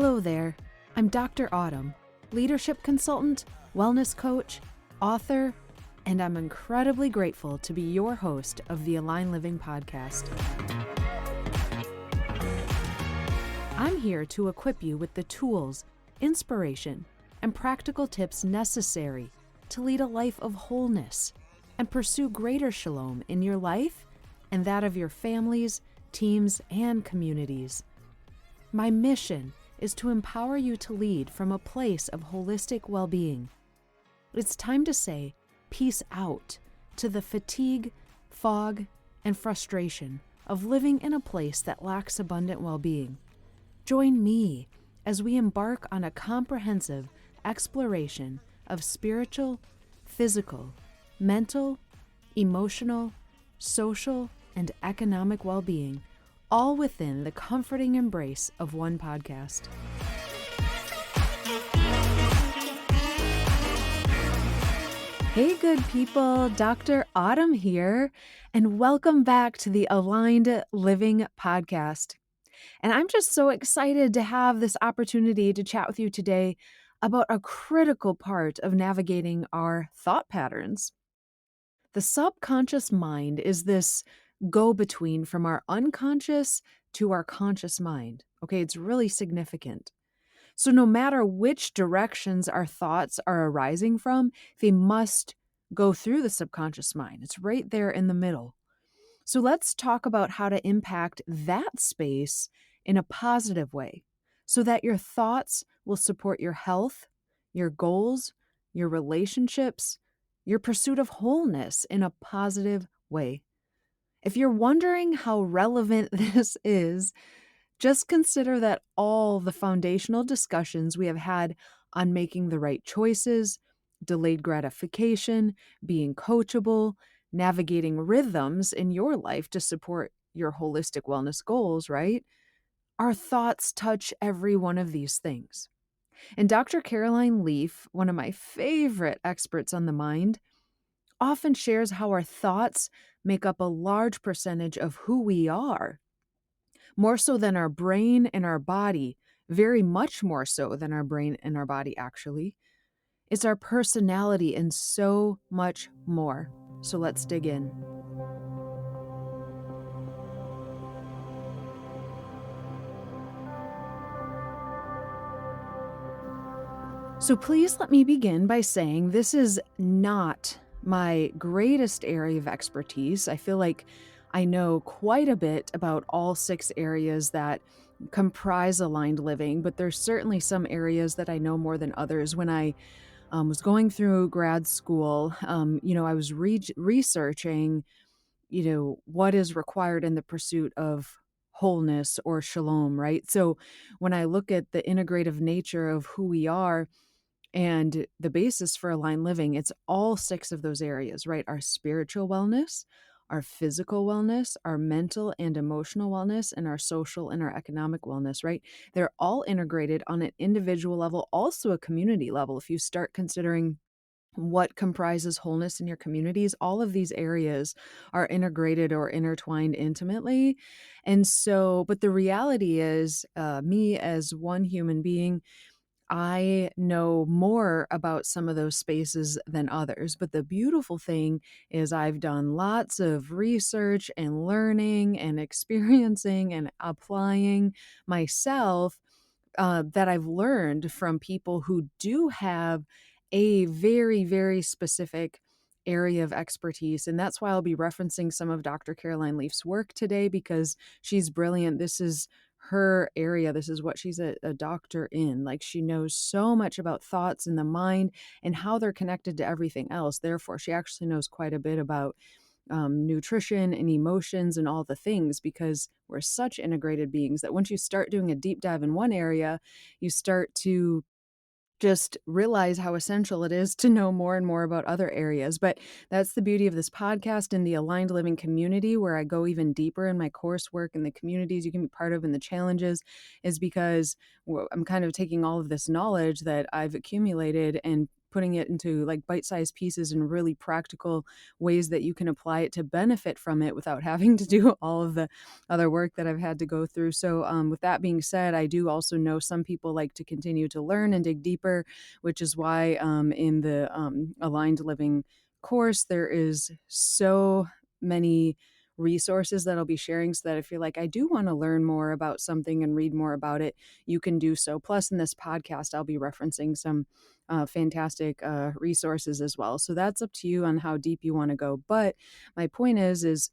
Hello there. I'm Dr. Autumn, leadership consultant, wellness coach, author, and I'm incredibly grateful to be your host of the Align Living podcast. I'm here to equip you with the tools, inspiration, and practical tips necessary to lead a life of wholeness and pursue greater shalom in your life and that of your families, teams, and communities. My mission is to empower you to lead from a place of holistic well-being. It's time to say peace out to the fatigue, fog, and frustration of living in a place that lacks abundant well-being. Join me as we embark on a comprehensive exploration of spiritual, physical, mental, emotional, social, and economic well-being, all within the comforting embrace of one podcast. Hey, good people, Dr. Autumn here, and welcome back to the Aligned Living podcast. And I'm just so excited to have this opportunity to chat with you today about a critical part of navigating our thought patterns. The subconscious mind is this go-between from our unconscious to our conscious mind. Okay, it's really significant. So no matter which directions our thoughts are arising from, they must go through the subconscious mind. It's right there in the middle. So let's talk about how to impact that space in a positive way so that your thoughts will support your health, your goals, your relationships, your pursuit of wholeness in a positive way. If you're wondering how relevant this is, just consider that all the foundational discussions we have had on making the right choices, delayed gratification, being coachable, navigating rhythms in your life to support your holistic wellness goals, right? Our thoughts touch every one of these things. And Dr. Caroline Leaf, one of my favorite experts on the mind, often shares how our thoughts make up a large percentage of who we are, more so than our brain and our body, very much more so than our brain and our body, actually. It's our personality and so much more. So let's dig in. So please let me begin by saying this is not my greatest area of expertise. I feel like I know quite a bit about all 6 areas that comprise aligned living, but there's certainly some areas that I know more than others. When I was going through grad school, I was researching, what is required in the pursuit of wholeness or shalom, right? So when I look at the integrative nature of who we are, and the basis for aligned living, it's all 6 of those areas, right? Our spiritual wellness, our physical wellness, our mental and emotional wellness, and our social and our economic wellness, right? They're all integrated on an individual level, also a community level. If you start considering what comprises wholeness in your communities, all of these areas are integrated or intertwined intimately. And so, but the reality is, me as one human being, I know more about some of those spaces than others. But the beautiful thing is I've done lots of research and learning and experiencing and applying myself that I've learned from people who do have a very, very specific area of expertise. And that's why I'll be referencing some of Dr. Caroline Leaf's work today, because she's brilliant. This is her area. This is what she's a doctor in. Like, she knows so much about thoughts in the mind and how they're connected to everything else. Therefore, she actually knows quite a bit about nutrition and emotions and all the things, because we're such integrated beings that once you start doing a deep dive in one area, you start to just realize how essential it is to know more and more about other areas. But that's the beauty of this podcast and the Aligned Living community, where I go even deeper in my coursework and the communities you can be part of and the challenges, is because I'm kind of taking all of this knowledge that I've accumulated and putting it into like bite-sized pieces and really practical ways that you can apply it to benefit from it without having to do all of the other work that I've had to go through. So, with that being said, I do also know some people like to continue to learn and dig deeper, which is why in the Aligned Living course, there is so many resources that I'll be sharing so that if you're like, I do want to learn more about something and read more about it, you can do so. Plus, in this podcast, I'll be referencing some fantastic resources as well. So that's up to you on how deep you want to go. But my point is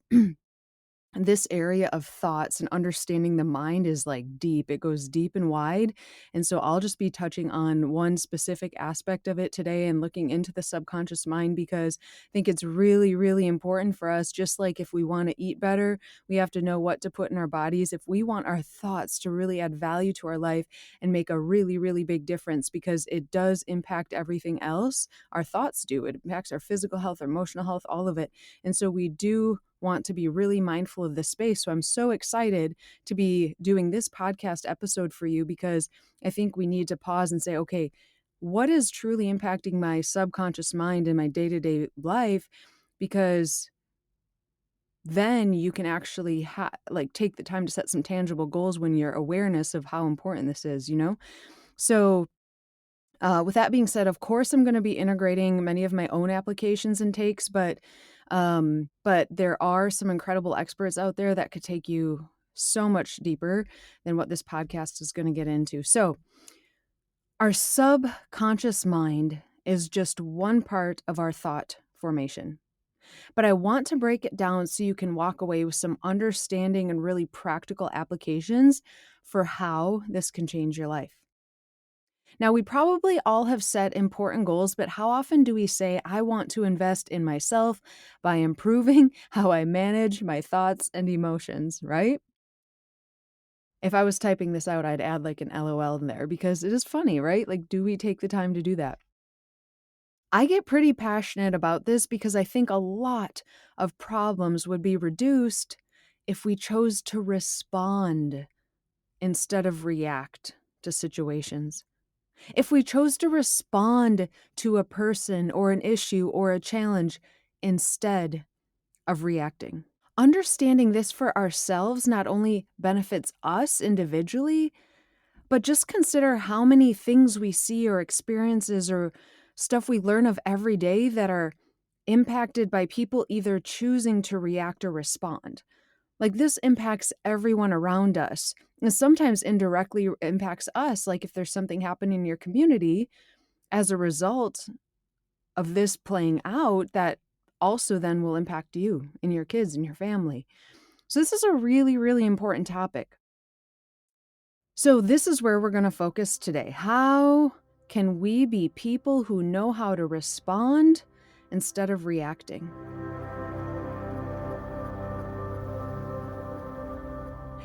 this area of thoughts and understanding the mind is like deep. It goes deep and wide. And so I'll just be touching on one specific aspect of it today and looking into the subconscious mind because I think it's really, really important for us. Just like if we want to eat better, we have to know what to put in our bodies. If we want our thoughts to really add value to our life and make a really, really big difference, because it does impact everything else, our thoughts do. It impacts our physical health, our emotional health, all of it. And so we do want to be really mindful of this space. So I'm so excited to be doing this podcast episode for you because I think we need to pause and say, okay, what is truly impacting my subconscious mind in my day-to-day life? Because then you can actually like take the time to set some tangible goals when you're awareness of how important this is, you know? So with that being said, of course, I'm going to be integrating many of my own applications and takes, but there are some incredible experts out there that could take you so much deeper than what this podcast is going to get into. So, our subconscious mind is just one part of our thought formation. But I want to break it down so you can walk away with some understanding and really practical applications for how this can change your life. Now, we probably all have set important goals, but how often do we say, I want to invest in myself by improving how I manage my thoughts and emotions, right? If I was typing this out, I'd add like an LOL in there because it is funny, right? Like, do we take the time to do that? I get pretty passionate about this because I think a lot of problems would be reduced if we chose to respond instead of react to situations. If we chose to respond to a person or an issue or a challenge instead of reacting. Understanding this for ourselves not only benefits us individually, but just consider how many things we see or experiences or stuff we learn of every day that are impacted by people either choosing to react or respond. Like this impacts everyone around us and sometimes indirectly impacts us. Like if there's something happening in your community as a result of this playing out, that also then will impact you and your kids and your family. So this is a really, really important topic. So this is where we're going to focus today. How can we be people who know how to respond instead of reacting?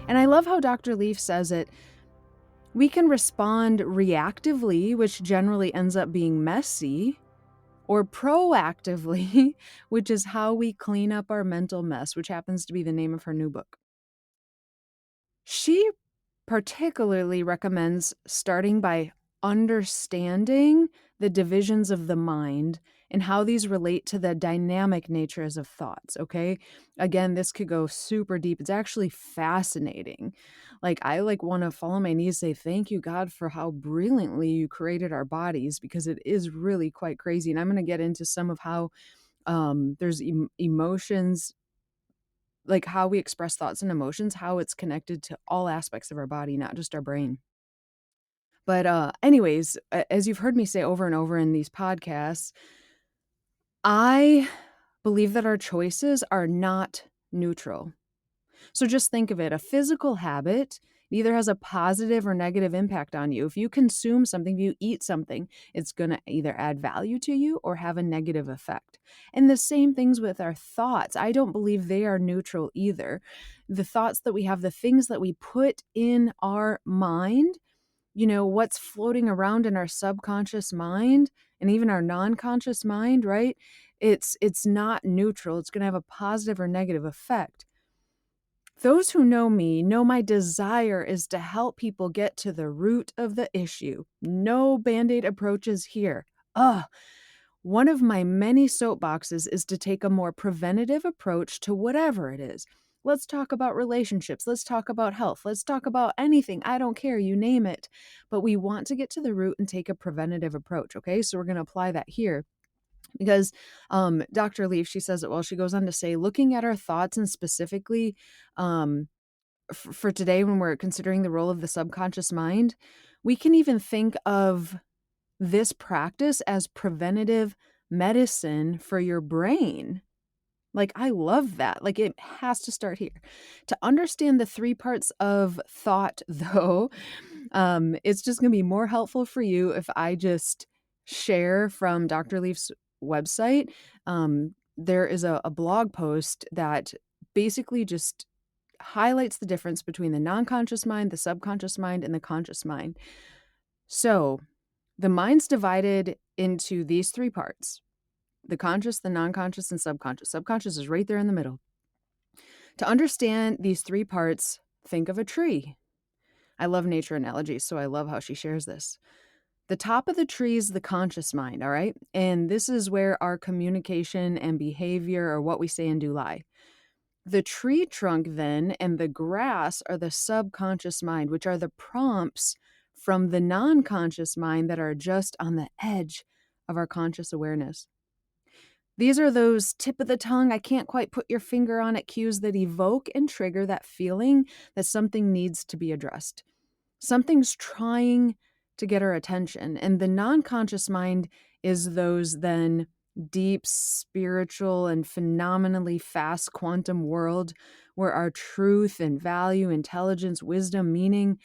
And I love how Dr. Leaf says it. We can respond reactively, which generally ends up being messy, or proactively, which is how we clean up our mental mess, which happens to be the name of her new book. She particularly recommends starting by understanding the divisions of the mind and how these relate to the dynamic natures of thoughts, okay? Again, this could go super deep. It's actually fascinating. Like I want to fall on my knees, say thank you God for how brilliantly you created our bodies, because it is really quite crazy. And I'm going to get into some of how there's emotions, like how we express thoughts and emotions, how it's connected to all aspects of our body, not just our brain. But anyways, as you've heard me say over and over in these podcasts, I believe that our choices are not neutral. So just think of it. A physical habit either has a positive or negative impact on you. If you consume something, if you eat something, it's going to either add value to you or have a negative effect. And the same things with our thoughts. I don't believe they are neutral either. The thoughts that we have, the things that we put in our mind, you know, what's floating around in our subconscious mind and even our non-conscious mind, right? It's not neutral. It's going to have a positive or negative effect. Those who know me know my desire is to help people get to the root of the issue. No band-aid approaches here. Ugh. One of my many soapboxes is to take a more preventative approach to whatever it is. Let's talk about relationships. Let's talk about health. Let's talk about anything. I don't care. You name it. But we want to get to the root and take a preventative approach. Okay. So we're going to apply that here because Dr. Leaf, she says it well. She goes on to say, looking at our thoughts and specifically um, for today, when we're considering the role of the subconscious mind, we can even think of this practice as preventative medicine for your brain. Like, I love that. Like, it has to start here. To understand the three parts of thought, though, it's just going to be more helpful for you if I just share from Dr. Leaf's website. There is a blog post that basically just highlights the difference between the non conscious mind, the subconscious mind, and the conscious mind. So, the mind's divided into these three parts: the conscious, the non conscious, and subconscious. Subconscious is right there in the middle. To understand these three parts, think of a tree. I love nature analogies, so I love how she shares this. The top of the tree is the conscious mind, all right? And this is where our communication and behavior, or what we say and do, lie. The tree trunk, then, and the grass are the subconscious mind, which are the prompts from the non conscious mind that are just on the edge of our conscious awareness. These are those tip of the tongue, I can't quite put your finger on it cues that evoke and trigger that feeling that something needs to be addressed. Something's trying to get our attention. And the non conscious mind is those then deep spiritual and phenomenally fast quantum world where our truth and value, intelligence, wisdom, meaning,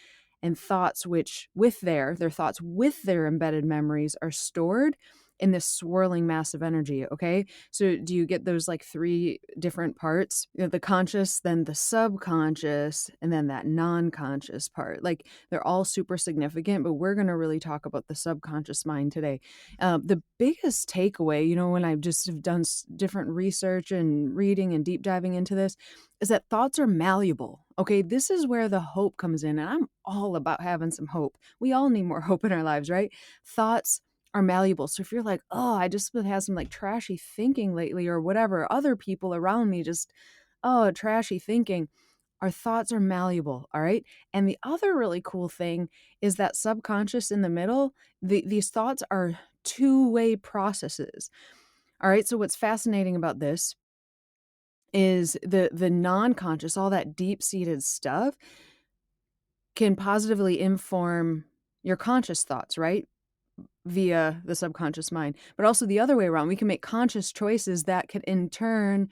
and thoughts, which with their thoughts with their embedded memories, are stored in this swirling mass of energy. Okay. So do you get those like three different parts? You know, the conscious, then the subconscious, and then that non-conscious part. Like, they're all super significant, but we're going to really talk about the subconscious mind today. The biggest takeaway, when I've just have done different research and reading and deep diving into this, is that thoughts are malleable. Okay, this is where the hope comes in, and I'm all about having some hope. We all need more hope in our lives, right? Thoughts are malleable. So if you're like, oh, I just been had some like trashy thinking lately, or whatever, other people around me just, oh, trashy thinking. Our thoughts are malleable, all right? And the other really cool thing is that subconscious in the middle, these thoughts are two-way processes. All right, so what's fascinating about this is the non-conscious, all that deep-seated stuff can positively inform your conscious thoughts, right? Via the subconscious mind. But also the other way around, we can make conscious choices that could in turn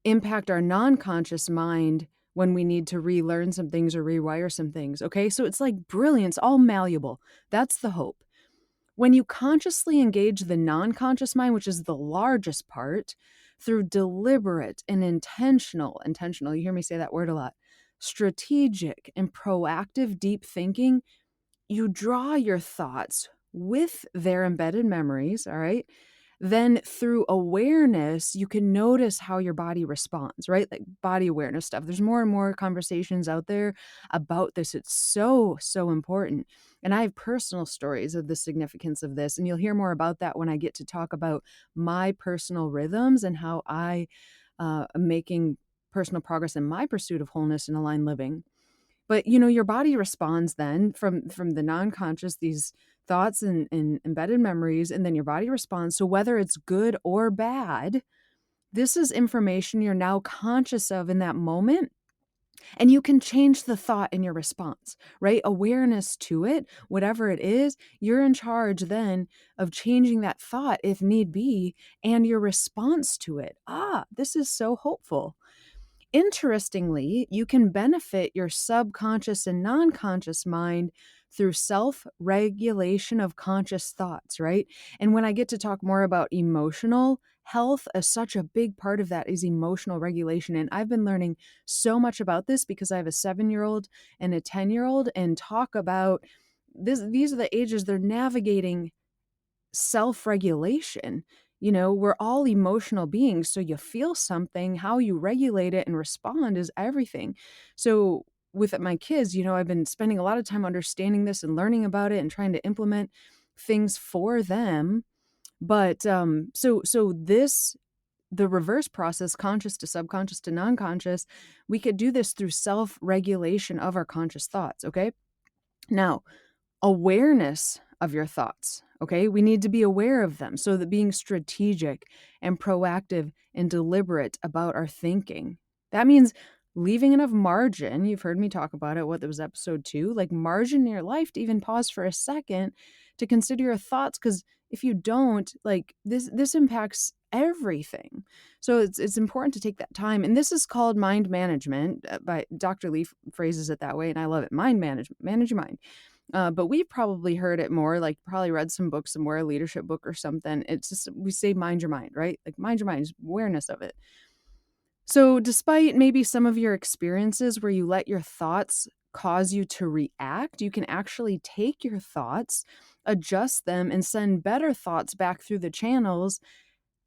impact our non-conscious mind when we need to relearn some things or rewire some things. Okay, so it's like brilliance, all malleable. That's the hope. When you consciously engage the non-conscious mind, which is the largest part, through deliberate and intentional, you hear me say that word a lot, strategic and proactive deep thinking, you draw your thoughts with their embedded memories, all right? Then through awareness, you can notice how your body responds, right? Like body awareness stuff. There's more and more conversations out there about this. It's so, so important. And I have personal stories of the significance of this. And you'll hear more about that when I get to talk about my personal rhythms and how I am making personal progress in my pursuit of wholeness and aligned living. But your body responds then from the non-conscious, these thoughts and embedded memories, and then your body responds. So whether it's good or bad, this is information you're now conscious of in that moment. And you can change the thought in your response, right? Awareness to it, whatever it is, you're in charge then of changing that thought if need be, and your response to it. This is so hopeful. Interestingly, you can benefit your subconscious and non conscious mind through self regulation of conscious thoughts, right? And when I get to talk more about emotional health, such a big part of that is emotional regulation. And I've been learning so much about this because I have a 7-year-old and a 10-year-old, and talk about this. These are the ages they're navigating self-regulation. We're all emotional beings, so you feel something, how you regulate it and respond is everything. So with my kids, I've been spending a lot of time understanding this and learning about it and trying to implement things for them. But the reverse process, conscious to subconscious to non-conscious, we could do this through self-regulation of our conscious thoughts, okay? Now, awareness of your thoughts, okay? We need to be aware of them, so that being strategic and proactive and deliberate about our thinking. That means leaving enough margin. You've heard me talk about it, was episode 2, like margin in your life to even pause for a second to consider your thoughts, because if you don't, like this impacts everything. So it's important to take that time. And this is called mind management. By Dr. Lee phrases it that way, and I love it. Mind management, manage your mind. But we've probably heard it more, like probably read some book somewhere, a leadership book or something. It's just, we say mind your mind, right? Like mind your mind, just awareness of it. So despite maybe some of your experiences where you let your thoughts cause you to react, you can actually take your thoughts, adjust them, and send better thoughts back through the channels.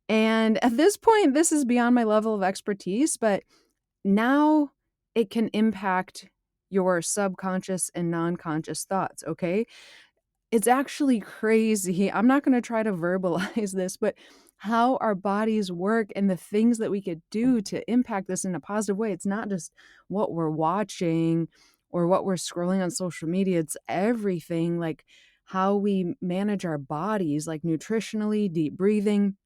And at this point, this is beyond my level of expertise, but now it can impact your subconscious and non-conscious thoughts, okay? It's actually crazy. I'm not going to try to verbalize this, but how our bodies work and the things that we could do to impact this in a positive way. It's not just what we're watching or what we're scrolling on social media. It's everything, like how we manage our bodies, like nutritionally, deep breathing,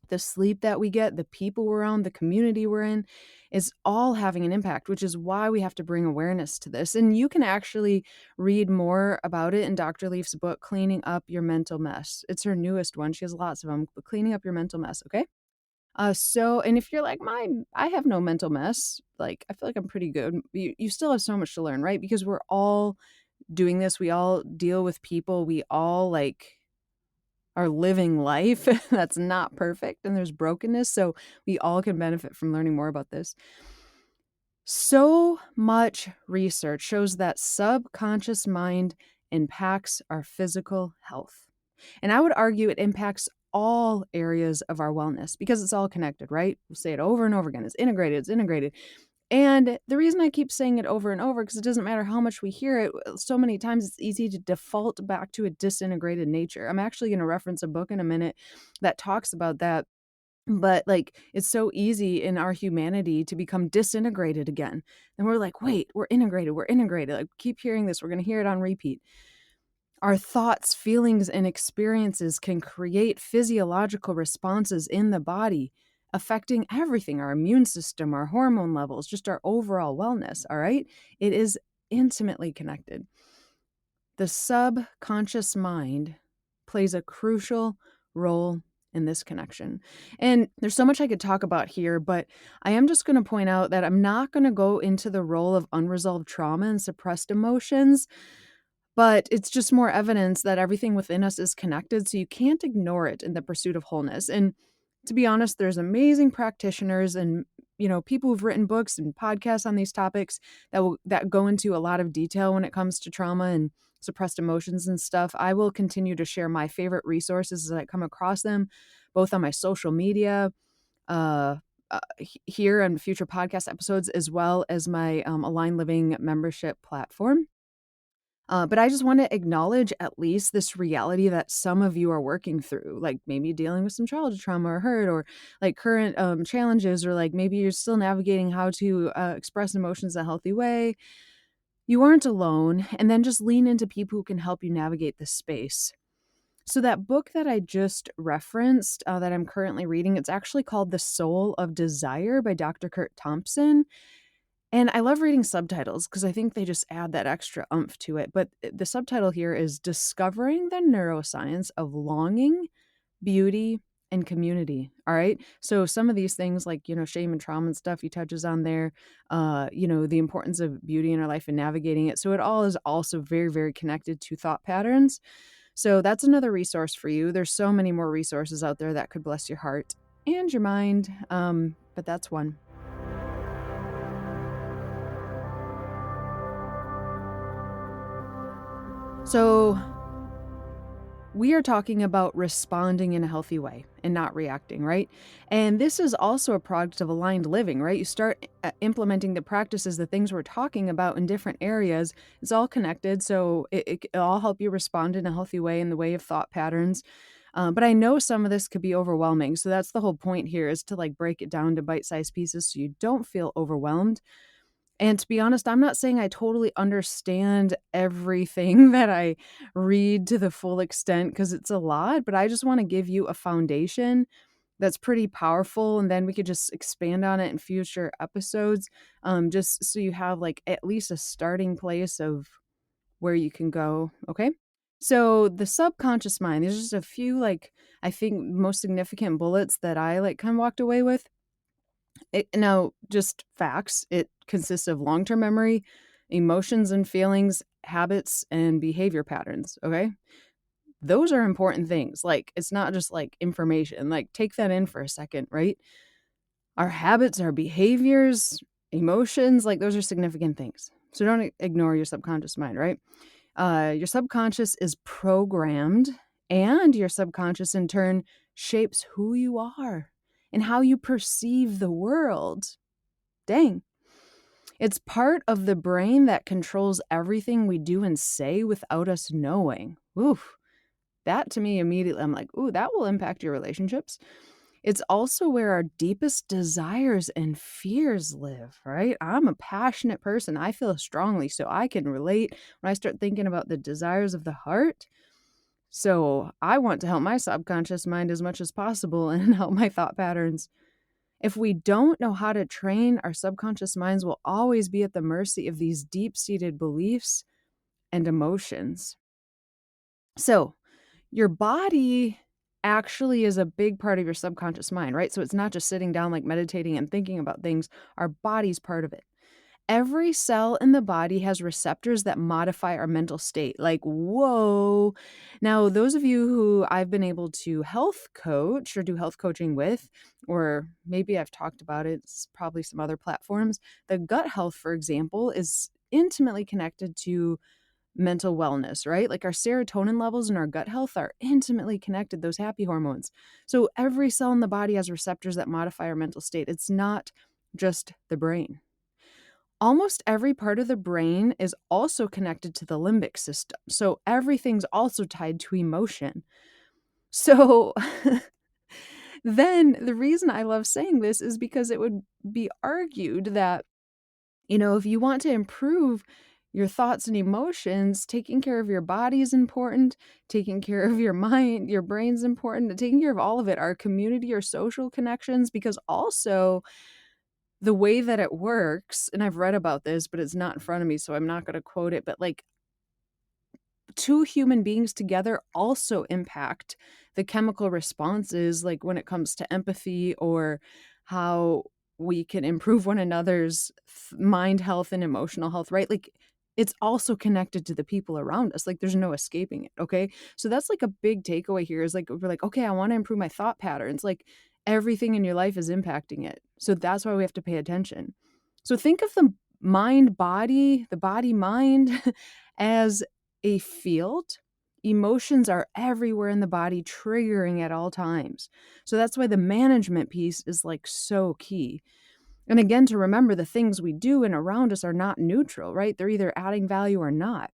the sleep that we get, the people we're around, the community we're in, is all having an impact, which is why we have to bring awareness to this. And you can actually read more about it in Dr. Leaf's book, Cleaning Up Your Mental Mess. It's her newest one. She has lots of them, but Cleaning Up Your Mental Mess, okay? And if you're like, I have no mental mess, like, I feel like I'm pretty good. You still have so much to learn, right? Because we're all doing this. We all deal with people. We all, like, are living life that's not perfect, and there's brokenness. So we all can benefit from learning more about this. So much research shows that subconscious mind impacts our physical health. And I would argue it impacts all areas of our wellness because it's all connected, right? We'll say it over and over again. It's integrated, it's integrated. And the reason I keep saying it over and over, because it doesn't matter how much we hear it, so many times it's easy to default back to a disintegrated nature. I'm actually going to reference a book in a minute that talks about that. But like, it's so easy in our humanity to become disintegrated again. And we're like, wait, we're integrated. We're integrated. Like, keep hearing this. We're going to hear it on repeat. Our thoughts, feelings, and experiences can create physiological responses in the body, affecting everything, our immune system, our hormone levels, just our overall wellness, all right? It is intimately connected. The subconscious mind plays a crucial role in this connection. And there's so much I could talk about here, but I am just going to point out that I'm not going to go into the role of unresolved trauma and suppressed emotions, but it's just more evidence that everything within us is connected, so you can't ignore it in the pursuit of wholeness. And to be honest, there's amazing practitioners and people who've written books and podcasts on these topics that go into a lot of detail when it comes to trauma and suppressed emotions and stuff. I will continue to share my favorite resources as I come across them, both on my social media, uh, here on future podcast episodes, as well as my Align Living membership platform. But I just want to acknowledge at least this reality that some of you are working through, like maybe dealing with some childhood trauma or hurt, or like current challenges, or like maybe you're still navigating how to express emotions in a healthy way. You aren't alone. And then just lean into people who can help you navigate this space. So that book that I just referenced, that I'm currently reading, it's actually called The Soul of Desire by Dr. Kurt Thompson. And I love reading subtitles because I think they just add that extra oomph to it. But the subtitle here is Discovering the Neuroscience of Longing, Beauty, and Community. All right. So some of these things like, shame and trauma and stuff he touches on there, the importance of beauty in our life and navigating it. So it all is also very, very connected to thought patterns. So that's another resource for you. There's so many more resources out there that could bless your heart and your mind. But that's one. So we are talking about responding in a healthy way and not reacting, right? And this is also a product of aligned living, right? You start implementing the practices, the things we're talking about in different areas. It's all connected. So it'll all help you respond in a healthy way in the way of thought patterns. But I know some of this could be overwhelming. So that's the whole point here, is to like break it down to bite-sized pieces so you don't feel overwhelmed. And to be honest, I'm not saying I totally understand everything that I read to the full extent, because it's a lot, but I just want to give you a foundation that's pretty powerful, and then we could just expand on it in future episodes, just so you have like at least a starting place of where you can go. Okay. So the subconscious mind, there's just a few, like, I think most significant bullets that I like kind of walked away with. Now, just facts. It consists of long-term memory, emotions and feelings, habits, and behavior patterns. Okay. Those are important things. Like, it's not just like information. Like, take that in for a second, right? Our habits, our behaviors, emotions, like, those are significant things. So don't ignore your subconscious mind, right? Your subconscious is programmed, and your subconscious in turn shapes who you are and how you perceive the world. Dang. It's part of the brain that controls everything we do and say without us knowing. Oof. That to me immediately, I'm like, ooh, that will impact your relationships. It's also where our deepest desires and fears live, right? I'm a passionate person. I feel strongly, so I can relate when I start thinking about the desires of the heart. So I want to help my subconscious mind as much as possible and help my thought patterns. If we don't know how to train, our subconscious minds will always be at the mercy of these deep-seated beliefs and emotions. So, your body actually is a big part of your subconscious mind, right? So it's not just sitting down like meditating and thinking about things. Our body's part of it. Every cell in the body has receptors that modify our mental state. Like, whoa. Now, those of you who I've been able to health coach or do health coaching with, or maybe I've talked about it, it's probably some other platforms, the gut health, for example, is intimately connected to mental wellness, right? Like, our serotonin levels and our gut health are intimately connected, those happy hormones. So every cell in the body has receptors that modify our mental state. It's not just the brain. Almost every part of the brain is also connected to the limbic system. So everything's also tied to emotion. So then the reason I love saying this is because it would be argued that, if you want to improve your thoughts and emotions, taking care of your body is important, taking care of your mind, your brain's important, taking care of all of it, our community, our social connections, because also the way that it works, and I've read about this, but it's not in front of me, so I'm not going to quote it, but like, two human beings together also impact the chemical responses, like when it comes to empathy or how we can improve one another's mind health and emotional health, right? Like, it's also connected to the people around us. Like, there's no escaping it. Okay. So that's like a big takeaway here, is like, we're like, okay, I want to improve my thought patterns. Like, everything in your life is impacting it. So that's why we have to pay attention. So think of the body mind as a field. Emotions are everywhere in the body, triggering at all times. So that's why the management piece is like so key. And again, to remember, the things we do and around us are not neutral, right? They're either adding value or not.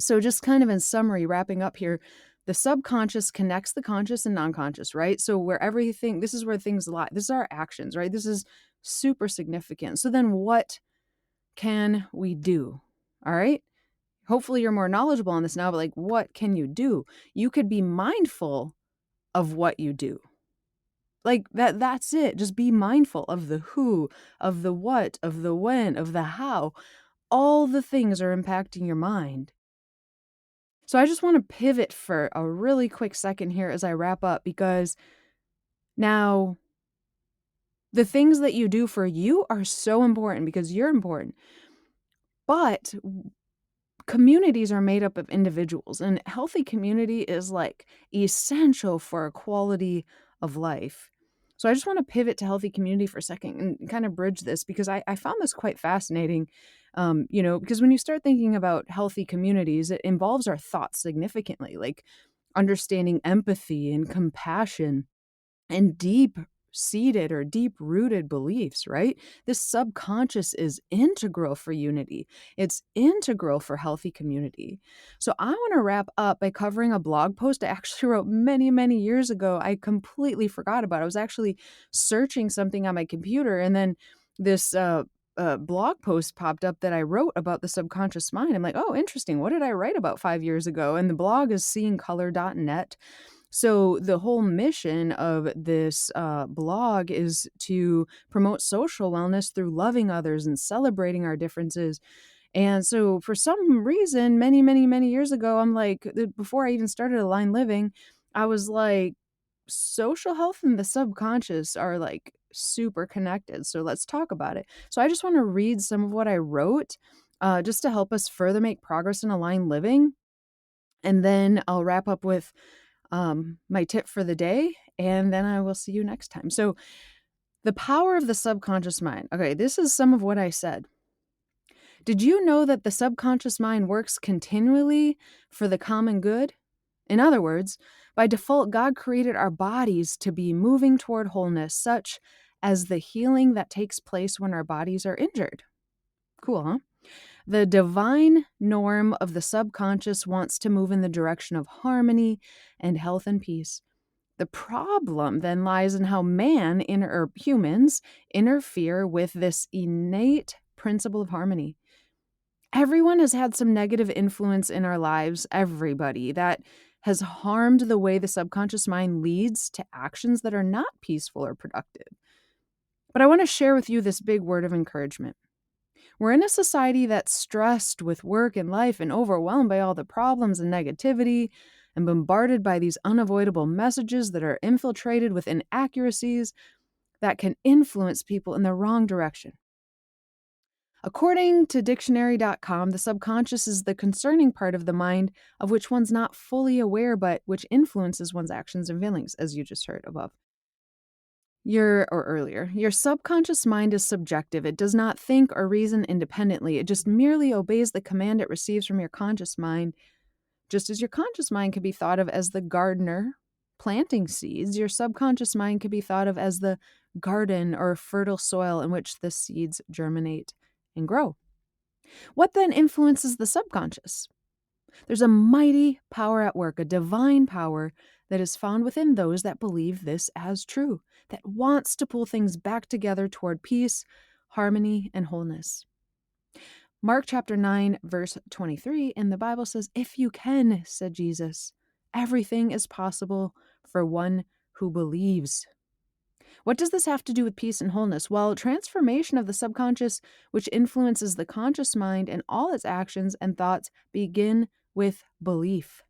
So just kind of in summary, wrapping up here, the subconscious connects the conscious and non-conscious, right? So where everything, this is where things lie. This is our actions, right? This is super significant. So then what can we do? All right. Hopefully you're more knowledgeable on this now, but like, what can you do? You could be mindful of what you do. Like, that's it. Just be mindful of the who, of the what, of the when, of the how. All the things are impacting your mind. So I just want to pivot for a really quick second here as I wrap up, because now the things that you do for you are so important because you're important. But communities are made up of individuals, and healthy community is like essential for a quality of life. So I just want to pivot to healthy community for a second and kind of bridge this, because I found this quite fascinating. Because when you start thinking about healthy communities, it involves our thoughts significantly. Like, understanding empathy and compassion and deep seated or deep rooted beliefs, right? This subconscious is integral for unity. It's integral for healthy community. So I want to wrap up by covering a blog post I actually wrote many, many years ago. I completely forgot about it. I was actually searching something on my computer, and then this blog post popped up that I wrote about the subconscious mind. I'm like, oh, interesting. What did I write about 5 years ago? And the blog is seeingcolor.net. So the whole mission of this blog is to promote social wellness through loving others and celebrating our differences. And so for some reason, many, many, many years ago, I'm like, before I even started Align Living, I was like, social health and the subconscious are like super connected. So let's talk about it. So I just want to read some of what I wrote just to help us further make progress in Align Living. And then I'll wrap up with my tip for the day, and then I will see you next time. So, the power of the subconscious mind. Okay, this is some of what I said. Did you know that the subconscious mind works continually for the common good? In other words, by default, God created our bodies to be moving toward wholeness, such as the healing that takes place when our bodies are injured. Cool, huh? The divine norm of the subconscious wants to move in the direction of harmony and health and peace. The problem then lies in how or humans interfere with this innate principle of harmony. Everyone has had some negative influence in our lives, everybody, that has harmed the way the subconscious mind leads to actions that are not peaceful or productive. But I want to share with you this big word of encouragement. We're in a society that's stressed with work and life and overwhelmed by all the problems and negativity and bombarded by these unavoidable messages that are infiltrated with inaccuracies that can influence people in the wrong direction. According to dictionary.com, the subconscious is the concerning part of the mind of which one's not fully aware but which influences one's actions and feelings, as you just heard above. Your subconscious mind is subjective. It does not think or reason independently. It just merely obeys the command it receives from your conscious mind. Just as your conscious mind can be thought of as the gardener planting seeds, your subconscious mind can be thought of as the garden or fertile soil in which the seeds germinate and grow. What then influences the subconscious? There's a mighty power at work, a divine power that is found within those that believe this as true, that wants to pull things back together toward peace, harmony, and wholeness. Mark chapter 9, verse 23 in the Bible says, "If you can," said Jesus, "everything is possible for one who believes." What does this have to do with peace and wholeness? Well, transformation of the subconscious, which influences the conscious mind and all its actions and thoughts, begin with belief.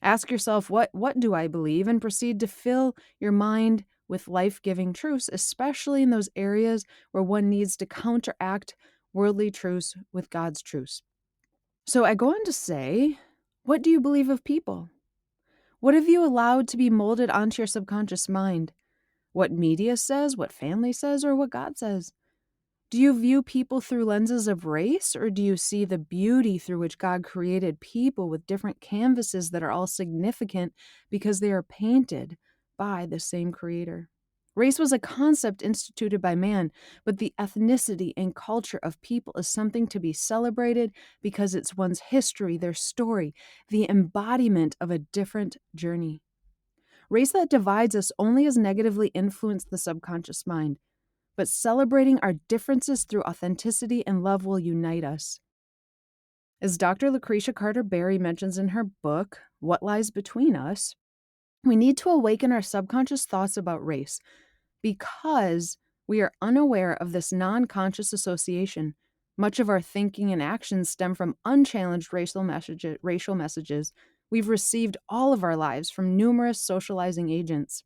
Ask yourself, what do I believe? And proceed to fill your mind with life-giving truths, especially in those areas where one needs to counteract worldly truths with God's truths. So I go on to say, what do you believe of people? What have you allowed to be molded onto your subconscious mind? What media says, what family says, or what God says? Do you view people through lenses of race, or do you see the beauty through which God created people with different canvases that are all significant because they are painted by the same creator? Race was a concept instituted by man, but the ethnicity and culture of people is something to be celebrated because it's one's history, their story, the embodiment of a different journey. Race that divides us only has negatively influenced the subconscious mind, but celebrating our differences through authenticity and love will unite us. As Dr. Lucretia Carter Berry mentions in her book, What Lies Between Us, we need to awaken our subconscious thoughts about race because we are unaware of this non-conscious association. Much of our thinking and actions stem from unchallenged racial messages we've received all of our lives from numerous socializing agents.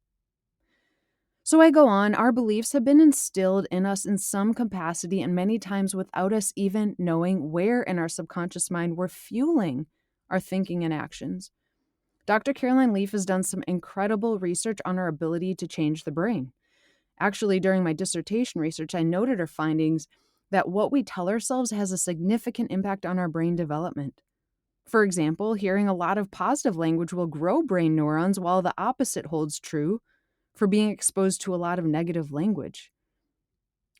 So I go on, our beliefs have been instilled in us in some capacity and many times without us even knowing where in our subconscious mind we're fueling our thinking and actions. Dr. Caroline Leaf has done some incredible research on our ability to change the brain. Actually, during my dissertation research, I noted her findings that what we tell ourselves has a significant impact on our brain development. For example, hearing a lot of positive language will grow brain neurons, while the opposite holds true for being exposed to a lot of negative language.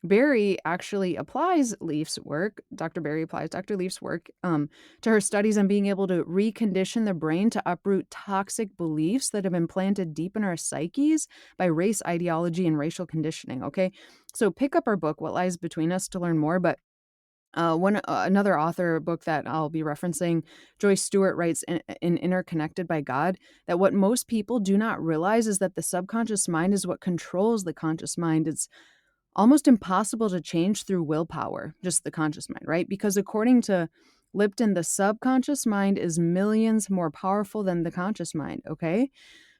Barry actually applies Leaf's work, Dr. Barry applies Dr. Leaf's work to her studies on being able to recondition the brain to uproot toxic beliefs that have been planted deep in our psyches by race ideology and racial conditioning. Okay. So pick up our book, What Lies Between Us, to learn more. But another author book that I'll be referencing, Joyce Stewart writes in Interconnected by God, that what most people do not realize is that the subconscious mind is what controls the conscious mind. It's almost impossible to change through willpower, just the conscious mind, right? Because according to Lipton, the subconscious mind is millions more powerful than the conscious mind, okay?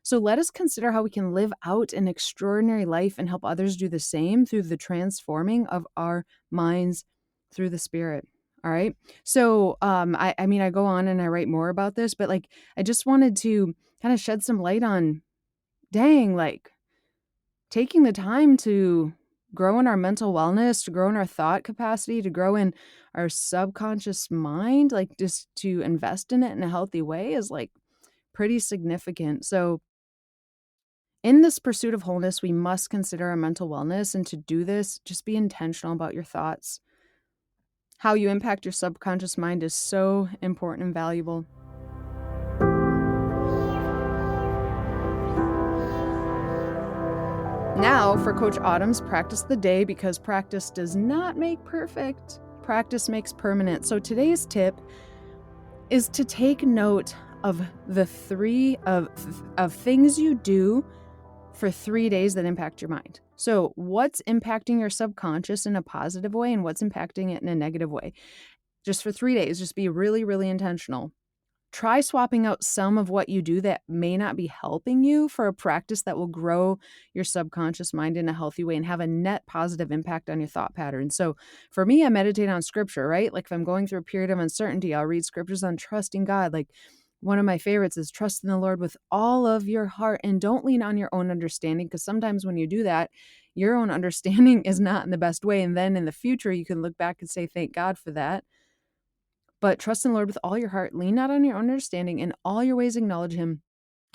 So let us consider how we can live out an extraordinary life and help others do the same through the transforming of our minds through the Spirit. All right. So I mean, I go on and I write more about this, but like I just wanted to kind of shed some light on, dang, like taking the time to grow in our mental wellness, to grow in our thought capacity, to grow in our subconscious mind, like just to invest in it in a healthy way is like pretty significant. So in this pursuit of wholeness, we must consider our mental wellness. And to do this, just be intentional about your thoughts. How you impact your subconscious mind is so important and valuable. Now for Coach Autumn's Practice of the Day, because practice does not make perfect. Practice makes permanent. So today's tip is to take note of the three of things you do for 3 days that impact your mind. So what's impacting your subconscious in a positive way and what's impacting it in a negative way? Just for 3 days, just be really, really intentional. Try swapping out some of what you do that may not be helping you for a practice that will grow your subconscious mind in a healthy way and have a net positive impact on your thought patterns. So for me, I meditate on scripture, right? Like if I'm going through a period of uncertainty, I'll read scriptures on trusting God. Like one of my favorites is trust in the Lord with all of your heart and don't lean on your own understanding, because sometimes when you do that, your own understanding is not in the best way. And then in the future, you can look back and say, thank God for that. But trust in the Lord with all your heart, lean not on your own understanding, in all your ways acknowledge him.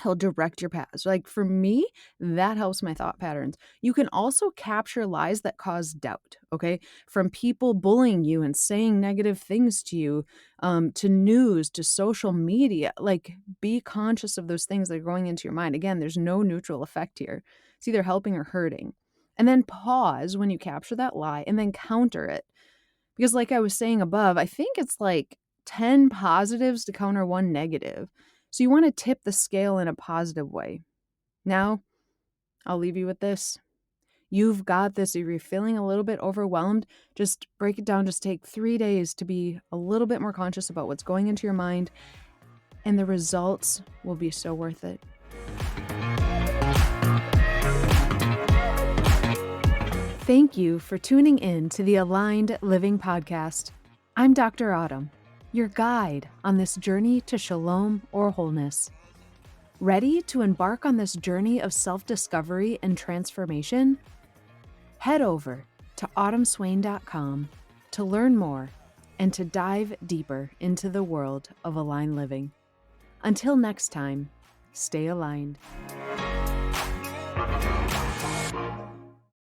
He'll direct your paths. Like for me, that helps my thought patterns. You can also capture lies that cause doubt, okay? From people bullying you and saying negative things to you, to news, to social media. Like be conscious of those things that are going into your mind. Again, there's no neutral effect here. It's either helping or hurting. And then pause when you capture that lie and then counter it. Because like I was saying above, I think it's like 10 positives to counter 1 negative. So you want to tip the scale in a positive way. Now, I'll leave you with this. You've got this. If you're feeling a little bit overwhelmed, just break it down. Just take 3 days to be a little bit more conscious about what's going into your mind, and the results will be so worth it. Thank you for tuning in to the Aligned Living Podcast. I'm Dr. Autumn, your guide on this journey to shalom or wholeness. Ready to embark on this journey of self-discovery and transformation? Head over to autumnswain.com to learn more and to dive deeper into the world of aligned living. Until next time, stay aligned.